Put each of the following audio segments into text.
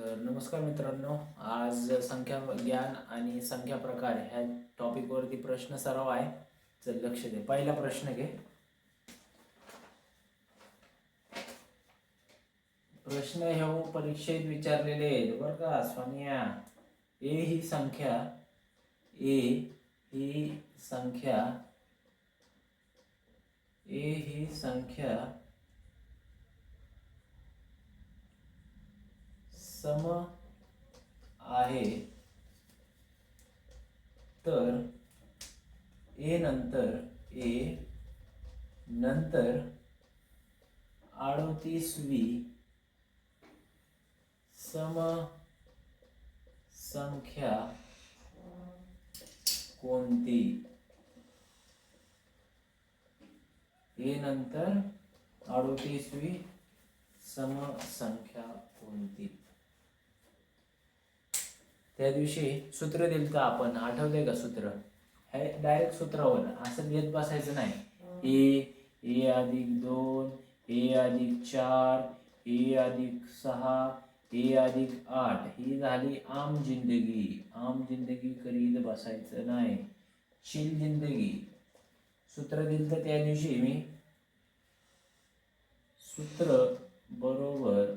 तर नमस्कार मित्रांनो, आज संख्या ज्ञान आणि संख्या प्रकार ह्या टॉपिकवरती प्रश्न सराव आहे. चल लक्ष दे. पहिला प्रश्न घे. प्रश्न हे परीक्षेत विचारलेले आहेत बरं का सोनिया. ए ही संख्या ए ही संख्या ए ही संख्या सम आहे तर ए नंतर 38वी सम संख्या कोणती? ए नंतर 38वी सम संख्या कोणती? त्या दिवशी सूत्र दिलं तर आपण आठवलंय का? सूत्र हे डायरेक्ट सूत्रावर असं घेत बसायचं नाही. ए अधिक 2, ए अधिक 4, ए अधिक 6, ए अधिक 8 ही झाली आम जिंदगी करीत बसायचं नाही. चिल जिंदगी. सूत्र दिलं तर त्या दिवशी मी सूत्र बरोबर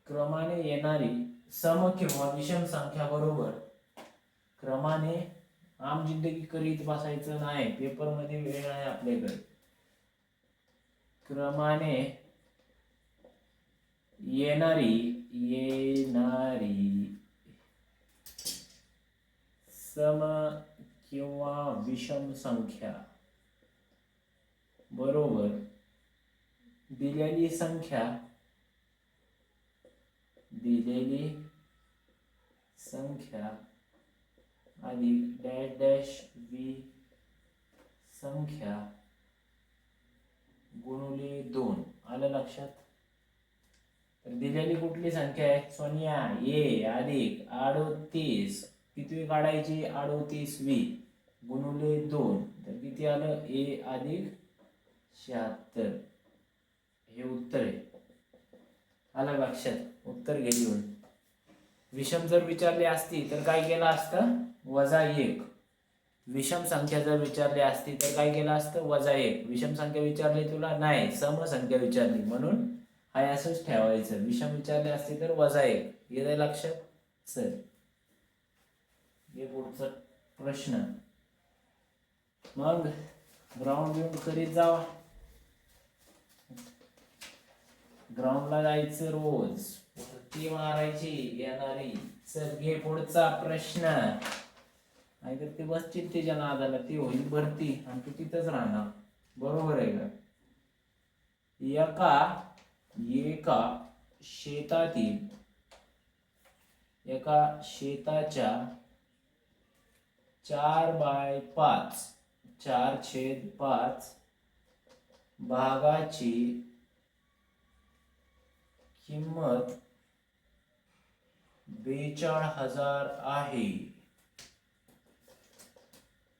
क्रमाने येणारी सम किंवा विषम संख्या बरोबर क्रमाने आम जिंदगी करीत बसायचं नाही. पेपर मध्ये वेळ आहे आपल्याकडे. क्रमाने येणारी सम किंवा विषम संख्या बरोबर दिलेली संख्या अधिक डॅश डॅश वी संख्या गुणिले 2. आलं लक्षात? तर दिलेली कुठली संख्या आहे सोनिया? ए अधिक 38. किती काढायची? 38वी गुणिले 2. तर किती आलं? ए अधिक 76. हे उत्तर आहे. आलं लक्षात? उत्तर घे लिहून. विषम जर विचारली असती तर काय केलं असतं? -1. विषम संख्या जर विचारली असती तर काय केलं असतं? -1. विषम संख्या विचारली तुला? नाही, सम संख्या विचारली म्हणून हाय असंच ठेवायचं. विषम विचारली असती तर -1. येते लक्षात? चल हे पुढचा प्रश्न. मग ग्राउंड बिउंड करीत जावा. ग्राउंडला जायचं रोज. ती मारायची येणारी. चल घे पुढचा प्रश्न. नाहीतर ती बसतील तिच्या नादाला. ती होईल भरती आणि तू तिथंच राहणार. बरोबर आहे का? एका शेताच्या 4/5 4/5 भागाची किंमत 42,000 आहे.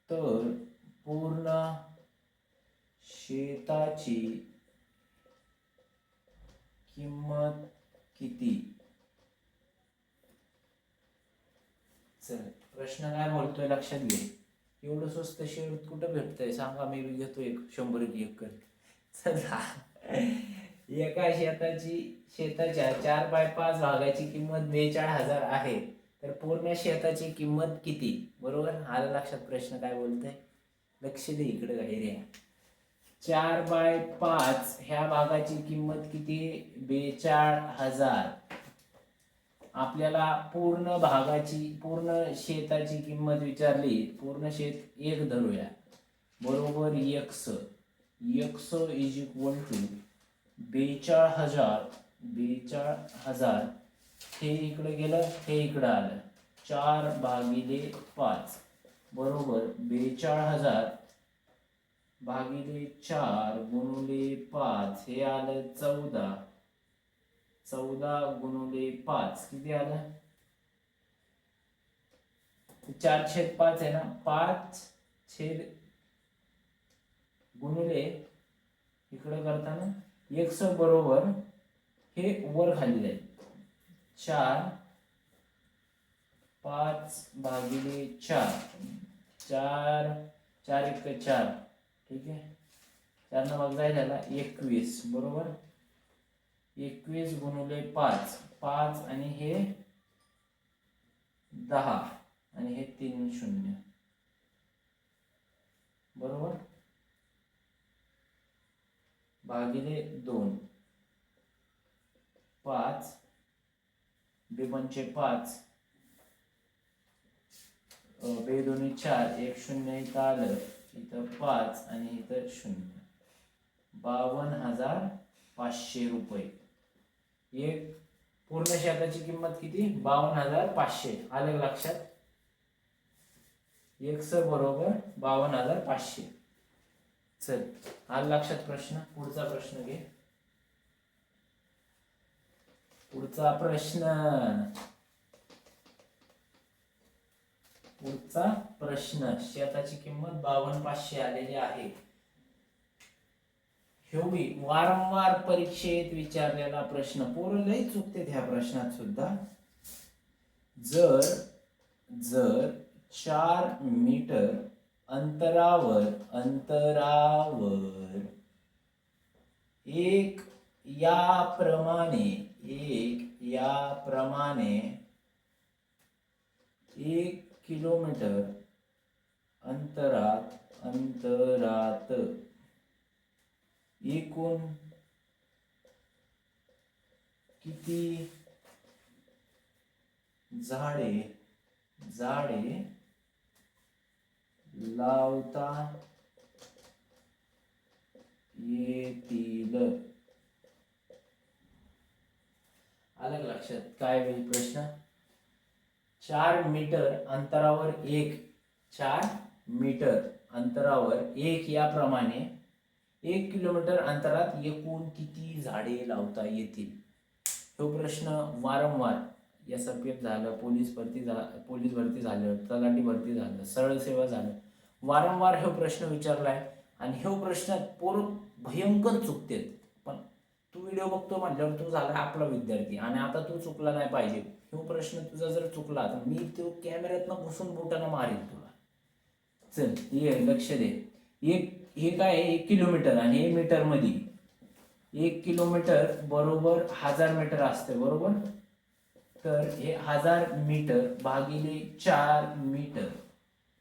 तर पूर्ण शेताची किंमत किती? चल प्रश्न काय बोलतोय लक्षात घे. एवढं स्वस्त शेत कुठं भेटतंय सांगा? मी घेतो 100 एकर. चला, एका शेताच्या 4/5 भागाची किंमत 42,000 आहे. तर पूर्ण शेताची किंमत किती? बरोबर. आलं लक्षात प्रश्न काय बोलतोय? लक्ष दे इकडे काय रे. 4/5 ह्या भागाची किंमत किती? 42,000. आपल्याला पूर्ण शेताची किंमत विचारली. पूर्ण शेत 1 धरूया. बरोबर x इज इक्वल टू 42,000. हे इकडे गेलं, हे इकडे आलं. 4/5 बरोबर 42,000 भागिले 4 गुणिले 5. हे आलं 14. 14 गुणिले 5 किती आलं? 4/5 आहे ना. 5 छेद गुणिले इकडे करताना x बरोबर हे वर खाली जाईल. 4 5 भागिले 4 4 4 1 4 ठीक आहे. 4 न मग जाईल त्याला 21 बरोबर. 21 गुणिले 5 5 आणि हे 10 आणि हे 3 0 बरोबर भागिले 2 5 2 5 2 2 4 1 0 इथं आलं इथं 5 आणि इथं 0 52,500 रुपये. एक पूर्ण शेताची किंमत किती 52,500 आलं लक्षात. x बरोबर 52,500. चल आलं लक्षात प्रश्न. पुढचा प्रश्न घे. पुढचा प्रश्न शेताची किंमत 52,500 आलेली आहे. हे वारंवार परीक्षेत विचारलेला प्रश्न. पोरं लई चुकते ह्या प्रश्नात सुद्धा. जर 4 मीटर अंतरावर एक याप्रमाणे 1 किलोमीटर अंतरात एकूण किती झाडे लावता येतील. आलं लक्षात काय होईल प्रश्न. 4 मीटर अंतरावर 1 याप्रमाणे 1 किलोमीटर अंतरात एकूण किती झाडे लावता येतील. तो प्रश्न वारंवार SRPF झालं, पोलीस भरती झालं, तलाठी भरती झालं, सरळ सेवा झालं, वारंवार हा प्रश्न विचारलाय. आणि हा प्रश्न पोरं भयंकर चुकतेत. पण तू व्हिडिओ बघतो म्हटल्यावर तू झाला आपला विद्यार्थी आणि आता तू चुकला नाही पाहिजे. हा प्रश्न तुझा जर चुकला तर मी तो कॅमेऱ्यातनं घुसून बोटानं मारेल तुला. चल ये लक्ष दे. हे काय आहे 1 किलोमीटर आणि हे मीटर मध्ये 1 किलोमीटर बरोबर 1000 मीटर असते बरोबर. तर हे 1000 मीटर भागिले 4 मीटर.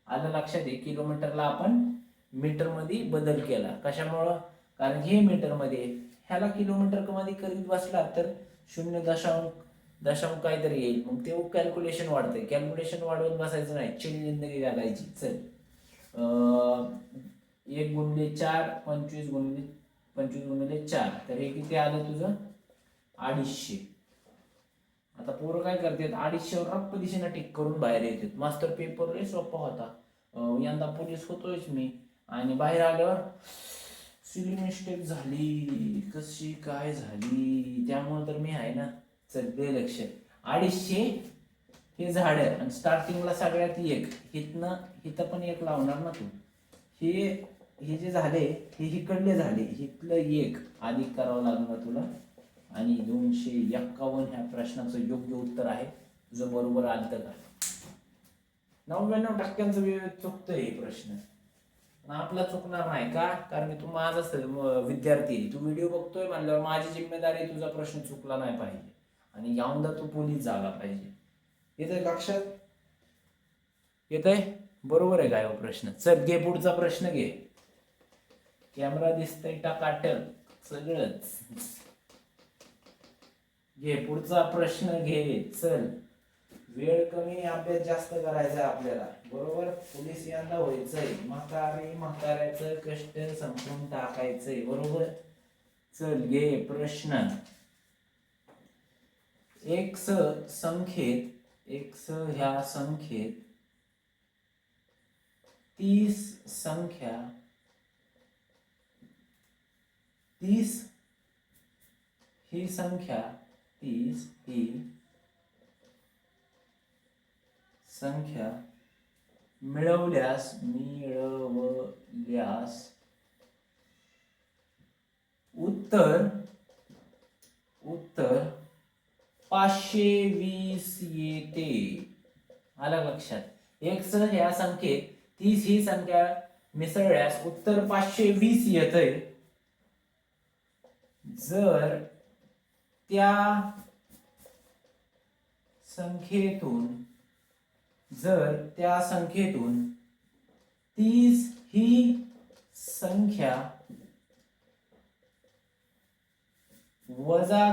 आलं लक्षात. 1 किलोमीटरला आपण मीटर मध्ये बदल केला. कशामुळं कारण हे मीटर मध्ये ह्याला किलोमीटर मध्ये करीत बसला तर 0 काहीतरी येईल. मग ते कॅल्क्युलेशन वाढतंय. कॅल्क्युलेशन वाढवत बसायचं नाही. चिल जिंदगी घालायची. चल 1 गुणिले 4 25 गुणिले 4 तर हे किती आलं तुझं 250. आता पोरं काय करतात 250 रप्प दिशेनं टिक करून बाहेर येतात. मास्टर पेपर लय सोपा होता. यंदा पोलीस होतोयच मी आणि बाहेर आल्यावर सिली मिस्टेक झाली कशी काय झाली त्यामुळे तर मी आहे ना. चल दे लक्ष. 250 हे झाड आणि स्टार्टिंगला सगळ्यात 1 इथं पण 1 लावणार ना तू. हे जे झाले हे इकडले झाले. इथलं 1 अधिक करावं लागणार तुला. आणि 251 ह्या प्रश्नाचं योग्य उत्तर आहे. तुझं बरोबर आलं का. 99% चुकतोय हे प्रश्न. आपला चुकणार नाही का कारण तू माझा विद्यार्थी आहे. तू व्हिडिओ बघतोय म्हणल्यावर माझी जिम्मेदारी तुझा प्रश्न चुकला नाही पाहिजे आणि यावंदा तू पोलीस झाला पाहिजे. येतंय लक्षात. येतंय बरोबर आहे काय हो प्रश्न. चल घे पुढचा प्रश्न घे. कॅमेरा दिसतंय टाकाटक सगळंच. घे पुढचा प्रश्न घे. चल वेळ कमी अभ्यास जास्त करायचा आपल्याला बरोबर. पोलीस यंदा व्हायचंय. म्हाताऱ्याचं कष्ट संपून टाकायचंय बरोबर. चल घे प्रश्न. एक्स ह्या संख्येत 30 ही संख्या मिळवल्यास उत्तर 520 येते. आलं लक्षात? एक्स ह्या संख्येत 30 ही संख्या मिसळल्यास उत्तर 520 येतंय. जर त्या संख्येतून 30 ही संख्या वजा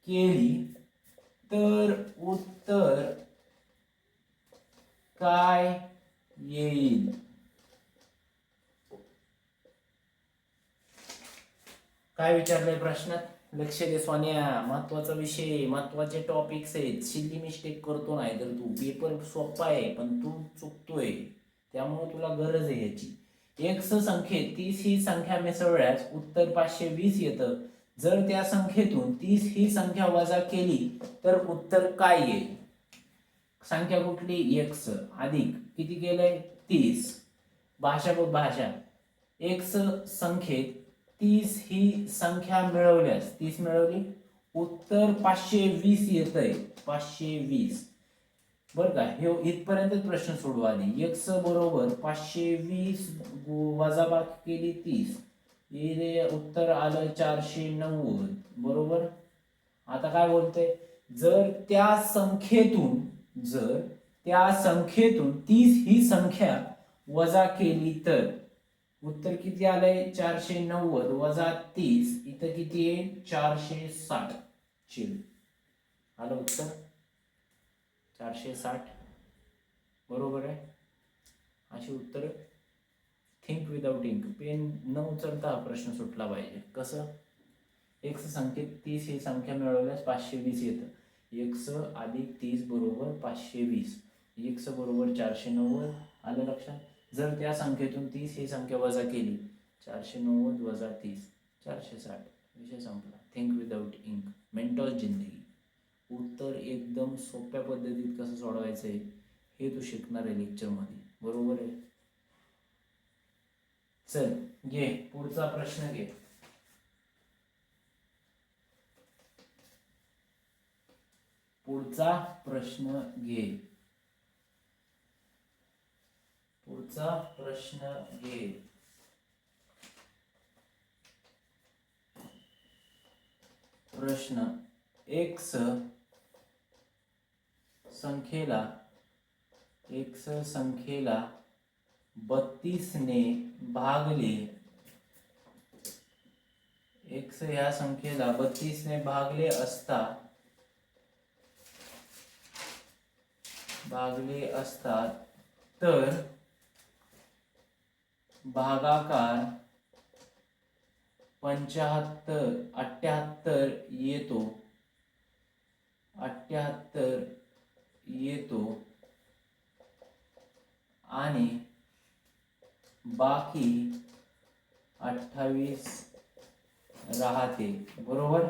केली तर उत्तर काय येईल? काय विचारलंय प्रश्नात? लक्ष दे सोन्या, महत्वाचा विषय, महत्वाचे टॉपिक्स आहेत. सिल्ली मिस्टेक करतो नाही तर तू. पेपर सोपा आहे पण तू चुकतोय, त्यामुळे तुला गरज आहे याची. एक्स संख्येत 30 ही संख्या मिसळल्यास उत्तर 520 येतं. जर त्या संख्येतून 30 ही संख्या वजा केली तर उत्तर काय येईल? संख्या कुठली? एक्स अधिक किती केलंय? 30. भाषा बघ भाषा. एक्स संख्येत 30 ही संख्या मिळवल्यास 30 मिळवली, उत्तर 520 येतंय. 520 बरं का? हे इथपर्यंत प्रश्न सोडवा आधी. एक्स बरोबर 520 वजाबाकी केली 30, उत्तर आलं 490. बरोबर. आता काय बोलतोय? जर त्या संख्येतून 30 ही संख्या वजा केली तर उत्तर किती आलंय? 490 वजा 30, इथं किती आहे? 460. आलं उत्तर 460. बरोबर आहे. अशी उत्तर थिंक विदाउट इंक, पेन न उचलता हा प्रश्न सुटला पाहिजे. कसं? एक्स संख्येत 30 ही संख्या मिळवल्यास 520 येतं. एक्स अधिक 30 बरोबर 520. एक्स बरोबर 490. आलं लक्षात? जर त्या संख्येतून 30 ही संख्या वजा केली, 490 वजा 30 460. विषय संपला. थिंक विदाउट इंक, मेंटॉस जिंदगी. उत्तर एकदम सोप्या पद्धतीत कसं सोडवायचं आहे हे तू शिकणार आहे लेक्चरमध्ये. बरोबर आहे? चल घे पुढचा प्रश्न घे. पुढचा प्रश्न घे. प्रश्न एक्स संख्येला 32 ने भागले. एक्स ह्या संख्येला 32 ने भागले असतात तर भागाकार 78 येतो आणि बाकी 28 राहते. बरोबर.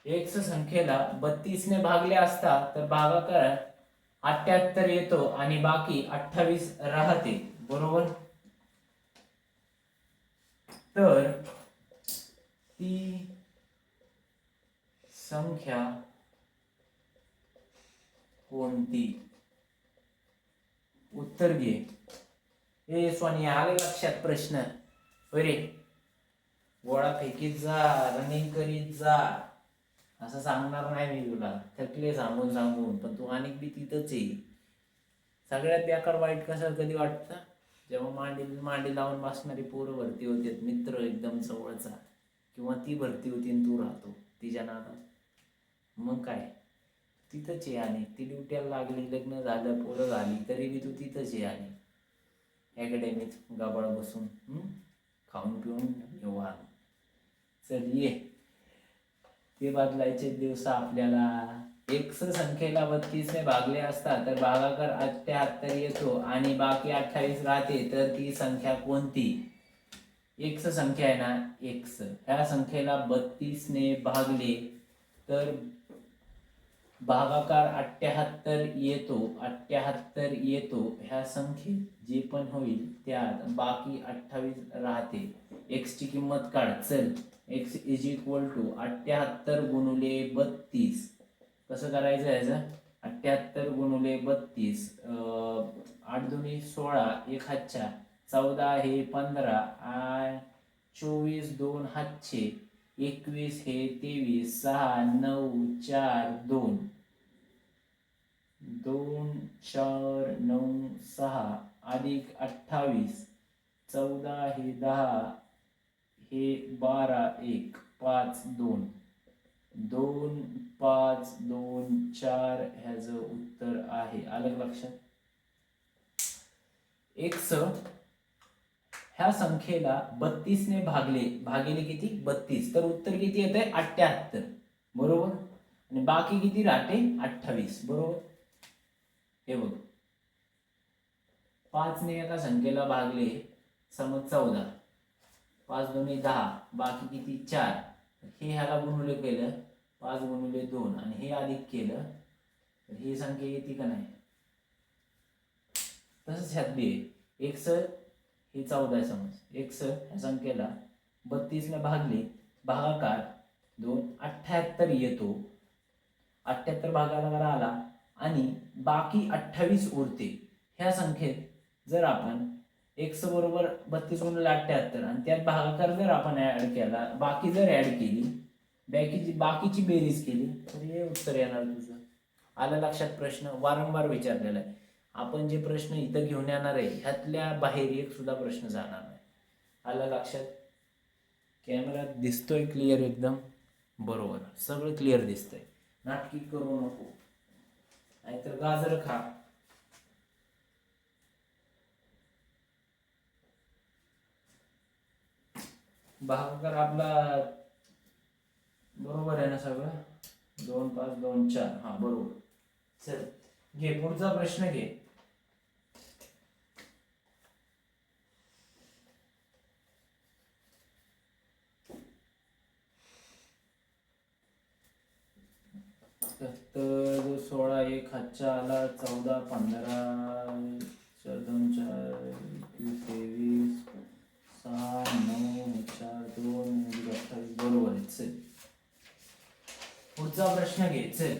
एक्स संख्येला 32 ने भागले असता तर भागाकार 78 येतो आणि बाकी 28 राहते. बरोबर. तर ती संख्या कोणती? उत्तर घे. ए सोनिया, आलं लक्षात प्रश्न? अरे गोळा फेकीत जा, रनिंग करीत जा, असं सांगणार नाही मी तुला. थकले सांगून पण तू अनेक बी तिथंच आहे. सगळ्यात बेकार वाईट कसं कधी वाटतं? जेव्हा मांडी लावून बसणारी पोरं भरती होते, मित्र एकदम जवळचा, किंवा ती भरती होती आणि तू राहतो तिच्या नादात. मग काय तिथंच आहे. आणि ती ड्युटीला लागली, लग्न झालं, पोरं झाली, तरी बी तू तिथंच आहे. आणि अकॅडमीत गाबाळ बसून खाऊन पिऊन निवांत. चल ये, ते बदलायचे दिवस आपल्याला. एक्स संख्येला 32 ने भागले असता तर भागाकार 78 येतो आणि बाकी 28 राहते. तर ती संख्या कोणती? एक्स संख्या आहे ना, एक्स ह्या संख्येला 32 ने भागले तर भागाकार 78 येतो. ह्या संख्येत जे पण होईल त्यात बाकी 28 राहते. एक्स ची किंमत काढ. चल x इज इक्वल टू 78 गुणुले 32. कसं करायचं याचं? 78 गुणुले 32, 8 दुनी 16, 1 हातच्या 14 हे 15, 24 2 हातचे 21 हे 23, 6 9 4 2, 2 4 9 6 अधिक 28, 14 हे 10 हे 12 1 5 2, 2 5 2 4 ह्याचं उत्तर आहे. आलं लक्षात? x ह्या संख्येला 32 ने भागिले किती? 32, तर उत्तर किती येते? 78, बरोबर. आणि बाकी किती राहते? 28, बरोबर. हे बघ, 5 ने एका संख्येला भागले, समज 14, 5 दोन्ही 10, बाकी किती? 4. हे ह्याला गुणुले केलं, 5 गुणुले 2, आणि हे अधिक केलं, तर ही संख्या येते का नाही? तसंच ह्यात बी x हे 14 आहे. समज x ह्या संख्येला 32 ने भागले, भागाकार 2, 78 येतो. 78 भागाकार आला आणि बाकी 28 उरते. ह्या संख्येत जर आपण x बरोबर 32 गुणिले 78 आणि त्यात भागाकार जर आपण ऍड केला, बाकी जर ऍड केली, बाकीची बेरीज केली, तर हे उत्तर येणार तुझं. आलं लक्षात? प्रश्न वारंवार विचारलेला आहे. आपण जे प्रश्न इथं घेऊन येणार आहे ह्यातल्या बाहेर एक सुद्धा प्रश्न जाणार नाही. आलं लक्षात? कॅमेरा दिसतोय क्लिअर एकदम? बरोबर, सगळं क्लिअर दिसतंय. नाटकी करू नको, नाहीतर गाजर खा. भागाकार आपला बरोबर आहे ना सगळं? 2 5 2 4, हा बरोबर. चल घे पुढचा प्रश्न घे. तर 16 1 हातच्या आला, 14 15 4 2 4 21 23 6 9 4 2 28, बरोबर आहे. चल पुढचा प्रश्न घे. चल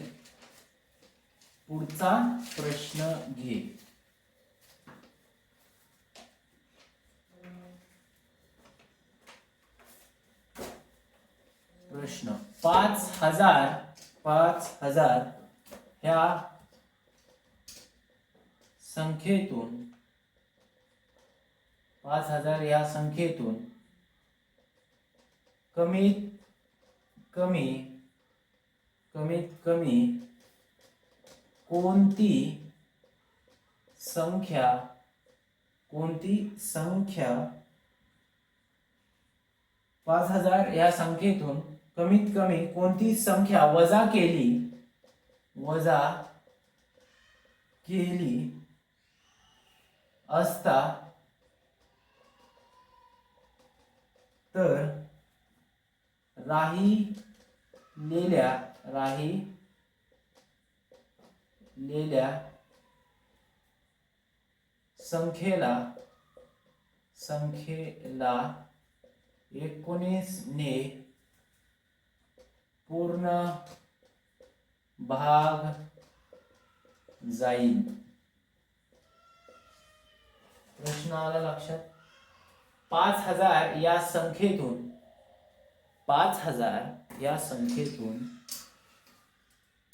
पुढचा प्रश्न घे. प्रश्न 5000 ह्या संख्येतून 5000 या संख्येतून कमीत कमी कोणती संख्या 5000 या संख्येतून कमीत कमी कोणती संख्या वजा केली असता तर राहिलेल्या संख्येला 19 ने पूर्ण भाग जाईल. प्रश्न आला लक्षात? 5000 या संख्येतून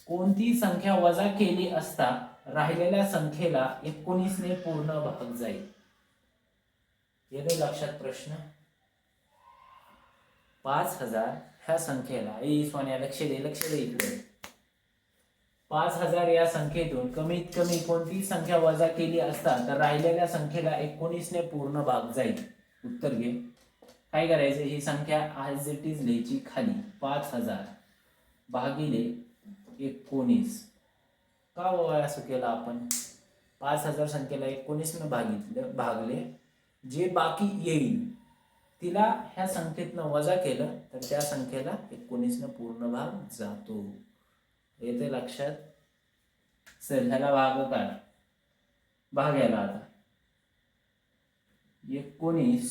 कोणती संख्या वजा केली असता राहिलेल्या संख्येला 19 ने पूर्ण भाग जाईल. येते लक्षात प्रश्न? 5000 ह्या संख्येला, सोन्या लक्ष दे इकडे. 5000 या संख्येतून कमीत कमी कोणती संख्या वजा केली असता तर राहिलेल्या संख्येला 19 ने पूर्ण भाग जाईल. उत्तर घे. काय करायचं? ही संख्या ॲज इट इज लिहायची खाली. 5000 भागिले 19. का असं केलं आपण? 5000 संख्येला 19 ने भागले, जे बाकी येईल तिला ह्या संख्येतनं वजा केलं तर त्या संख्येला 19 ने पूर्ण भाग जातो. येते लक्षात? चल ह्याला भाग याला आता 19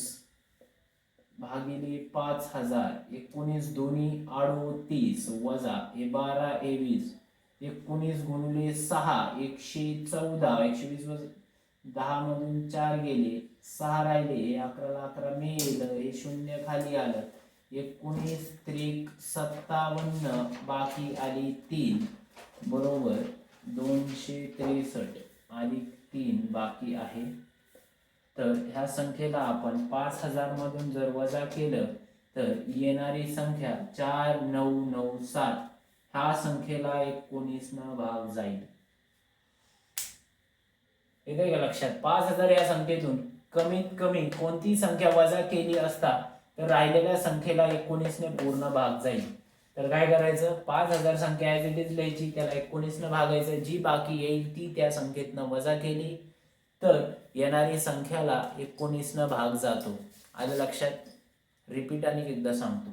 भागिले 5000, 19 दोन्ही 38 वजा हे 12 हे 20, 19 गुणिले 6 114, 120 वजा 10 मधून 4 गेले, 6 राहिले, 11 11 मेलं, हे 0 खाली आलं, 19 त्रिक 57, बाकी आली 3 बरोबर 263 अधिक 3 बाकी आहे. तर ह्या संख्येला आपण 5000 मधून जर वजा केलं तर येणारी संख्या 4997, ह्या संख्येला 19 न भाग जाईल. येते का लक्षात? 5000 या संख्येतून कमीत कमी कोणती संख्या वजा केली असता तर राहिलेल्या संख्येला 19 ने पूर्ण भाग जाईल. तर काय करायचं, 5000 संख्या ऍज इट इज लिहायची, त्याला 19 न भागायचं, जी बाकी येईल ती त्या संख्येतनं वजा केली तर येणारी संख्याला 19 न भाग जातो. आलं लक्षात? रिपीट आणि एकदा सांगतो.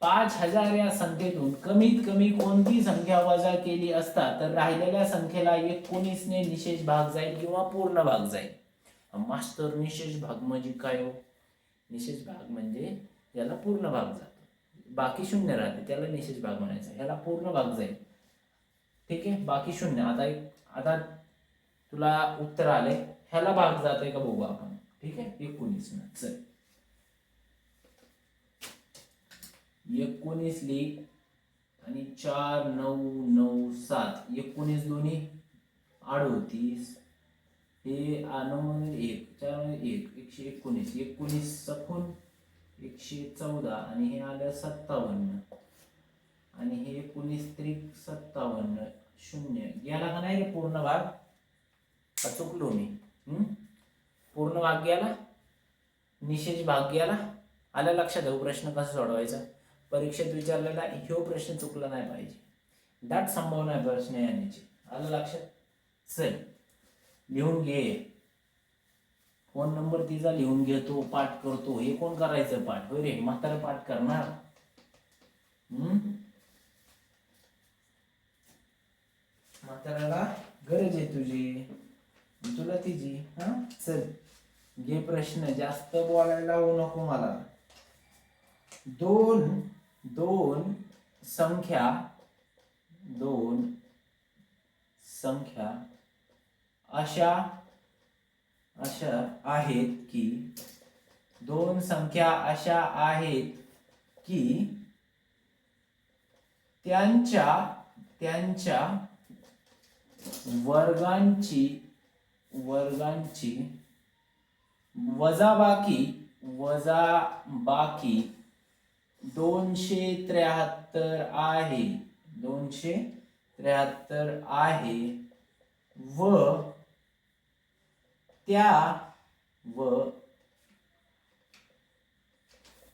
5000 या संख्येतून कमीत कमी कोणती संख्या वजा केली असता तर राहिलेल्या संख्येला 19 ने निशेष भाग जाईल किंवा पूर्ण भाग जाईल. मास्तर निशेष भाग म्हणजे काय हो? निशेष भाग म्हणजे याला पूर्ण भाग जातो, बाकी शून्य राहते, त्याला निशेष भाग म्हणायचा. ह्याला पूर्ण भाग जाईल. ठीक आहे, बाकी शून्य. आता तुला उत्तर आले, ह्याला भाग जाते का बघू आपण. ठीक आहे, 19 न. चल 19 लिख आणि 4997, 19 दोन्ही 38, हे 9 1 4 1 119, 19 सखून 114 आणि हे आलं 57 आणि हे 19 त्रिक 57 0 गेला का नाही रे पूर्ण भाग? चुकलो मी. पूर्ण भाग गेला, निशेष भाग गेला. आलं लक्षात? प्रश्न कसा सोडवायचा परीक्षेत विचारलेला ह्यो प्रश्न चुकला नाही पाहिजे. दाट संभावना आहे प्रश्न येण्याची. आलं लक्षात? चल लिहून घे. फोन नंबर तिचा लिहून घेतो, पाठ करतो. हे कोण करायचं पाठ? होय रे, म्हातारा पाठ करणार. म्हाताऱ्याला गरज आहे तुझी, तुला तिची. हा चल घे प्रश्न, जास्त बोलायला लावू नको मला. दोन संख्या अशा आहेत की दोन संख्या अशा आहेत की त्यांच्या वर्गांची वजाबाकी 273 आहे. 273 आहे व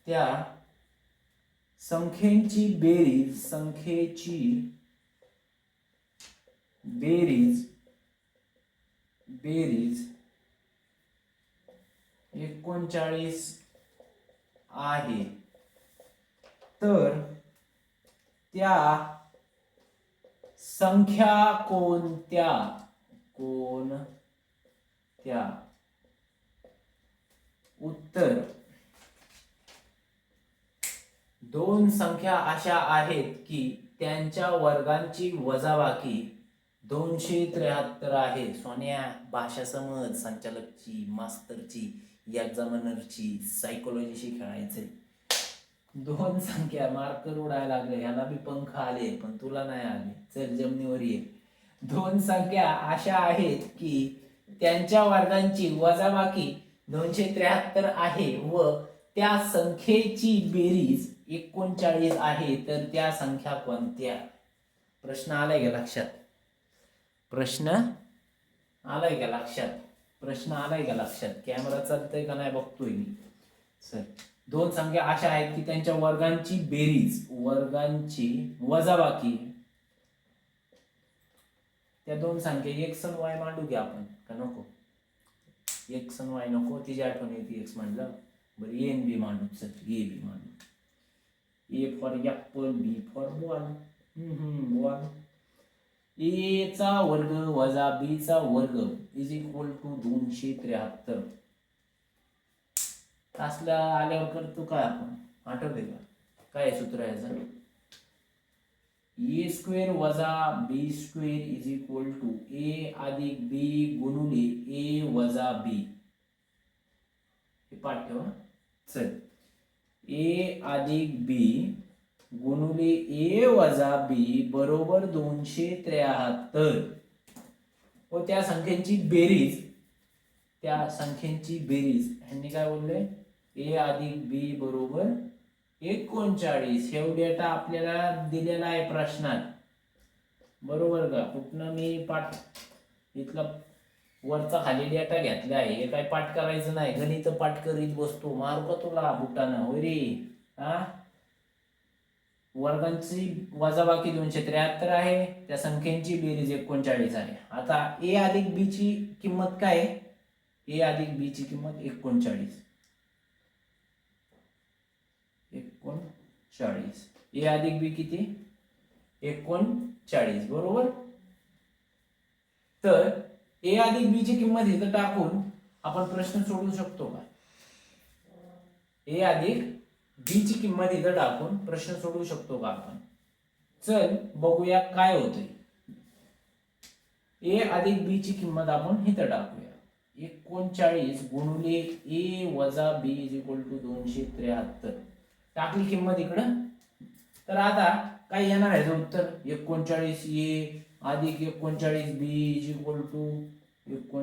त्या संख्येची बेरीज 39 आहे. तर त्या संख्या कोणत्या? उत्तर, दोन संख्या अशा आहेत की त्यांच्या वर्गांची वजाबाकी 273 आहे. सोन्या, भाषा समज, संचालकची, मास्तरची, एक्झामिनरची, सायकोलॉजीशी खेळायचंय. दोन संख्या, मार्कर उडायला लागले, ह्याला बी पंख आले पण तुला नाही आले. चल जमिनीवर ये. दोन संख्या अशा आहेत की त्यांच्या वर्गांची वजाबाकी 273 आहे व त्या संख्येची बेरीज 39 आहे. तर त्या संख्या कोणत्या? प्रश्न आलाय का लक्षात? प्रश्न आलाय का लक्षात? कॅमेरा चालतोय का नाही बघतोय मी. सर दोन संख्या अशा आहेत की त्यांच्या वर्गांची बेरीज, वजाबाकी, त्या दोन संख्या एक्स आणि वाय मांडू की आपण का नको? एक्स आणि वाय नको, तिची आठवण येते एक्स मांडलं. बरं ए आणि बी मांडू. चल ए बी मांडू. A for apple, B for ball. Ball. A चा वर्ग वजा बी चा वर्ग इज इक्वल टू 273. असला आल्यावर करतो काय आपण, आठवते का काय सूत्र आहे याचं? ए स्क्वेअर वजा बी स्क्वेअर इज इक्वल टू ए अधिक बी गुणुले ए वजा बी. हे पाठ ठेवा. चल, ए अधिक बी गुणुले ए वजा बी बरोबर 273 व त्या संख्यांची बेरीज, त्या संख्यांची बेरीज ह्यांनी काय बोलले, ए अधिक बी बरोबर 39. हे डेटा आपल्याला दिलेला आहे प्रश्नात, बरोबर का? कुठनं मी पाठ इथला वरचा खाली डेटा घेतला आहे, हे काय पाठ करायचं नाही, गणित पाठ करीत बसतो, मारू का तुला बुटानं? होय रे. हा, वर्गांची वजाबाकी 273 आहे, त्या संख्यांची बेरीज 39 आहे. आता ए अधिक बी ची किंमत काय? ए अधिक बी ची किंमत 39. ए अधिक बी किती? 39, बरोबर. तर ए अधिक बी ची किंमत इथं टाकून आपण प्रश्न सोडवू शकतो का? ए अधिक बी ची किंमत इथं टाकून प्रश्न सोडवू शकतो का आपण? चल बघूया काय होतंय. ए अधिक बी ची किंमत आपण इथं टाकूया. 39 गुणुले ए वजा बी इज इक्वल टू 273. टाकली किंमत इकडं, तर आता काय येणार आहे उत्तर? 39 ए अधिक 39 बी इज इक्वल टू